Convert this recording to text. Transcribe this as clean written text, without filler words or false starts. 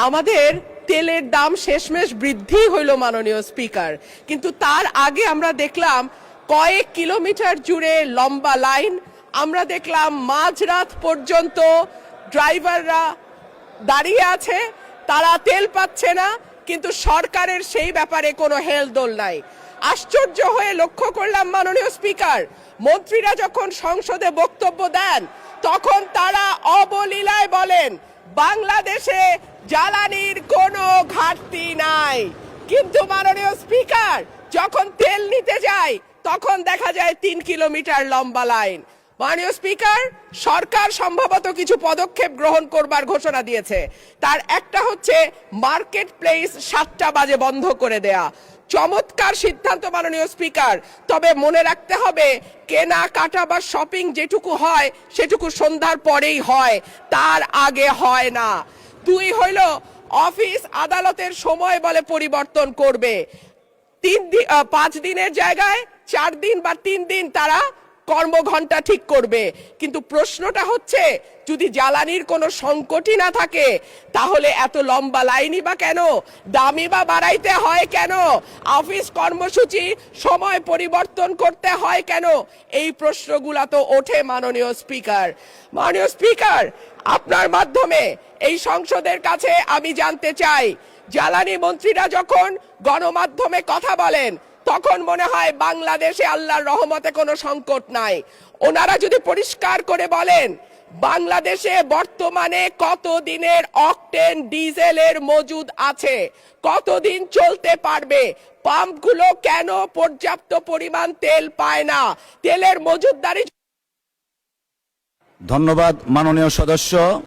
আমাদের তেলের দাম শেষমেশ বৃদ্ধি হইল মাননীয় স্পিকার, কিন্তু তার আগে আমরা দেখলাম কয়েক কিলোমিটার জুড়ে লম্বা লাইন। আমরা দেখলাম মাঝরাত পর্যন্ত ড্রাইভাররা দাঁড়িয়ে আছে, তারা তেল পাচ্ছে না, কিন্তু সরকারের সেই ব্যাপারে কোনো হেলদোল নাই। আশ্চর্য হয়ে লক্ষ্য করলাম মাননীয় স্পিকার, মন্ত্রীরা যখন সংসদে বক্তব্য দেন তখন তারা অবলীলায় বলেন বাংলাদেশে জ্বালানির কোনো ঘাটতি নাই, কিন্তু মাননীয় স্পিকার যখন তেল নিতে যায় তখন দেখা যায় 3 কিলোমিটার লম্বা লাইন। মাননীয় স্পিকার, সরকার সম্ভবত কিছু পদক্ষেপ গ্রহণ করবার ঘোষণা দিয়েছে। তার একটা হচ্ছে মার্কেট প্লেস 7টা বাজে বন্ধ করে দেয়া। চমৎকার সিদ্ধান্ত মাননীয় স্পিকার, তবে মনে রাখতে হবে কেনা কাটা বা শপিং যেটুকু হয় সেটুকু সন্ধ্যার পরেই হয়, তার আগে হয় না। 2 হইল অফিস আদালতের সময় বলে পরিবর্তন করবে। 5 দিনের জায়গায় 4 দিন বা 3 দিন তারা কর্মঘণ্টা ঠিক করবে। কিন্তু প্রশ্নটা হচ্ছে যদি জ্বালানির কোনো সংকটই না থাকে তাহলে এত লম্বা লাইনই বা কেন, দামি বা বাড়াইতে হয় কেন, অফিস কর্মসূচি সময় পরিবর্তন করতে হয় কেন, এই প্রশ্নগুলো তো ওঠে মাননীয় স্পিকার। মাননীয় স্পিকার, আপনার মাধ্যমে এই সংসদের কাছে আমি জানতে চাই, জ্বালানি মন্ত্রীরা যখন গণমাধ্যমে কথা বলেন তখন মনে হয় বাংলাদেশে আল্লাহর রহমতে কোনো সংকট নাই। ওনারা যদি পরিষ্কার করে বলেন বাংলাদেশে বর্তমানে কত দিনের অকটেন ডিজেলের মজুদ আছে, কতদিন চলতে পারবে, পাম্পগুলো কেন পর্যাপ্ত পরিমাণ তেল পায় না, তেলের মজুদদারি। ধন্যবাদ মাননীয় সদস্য।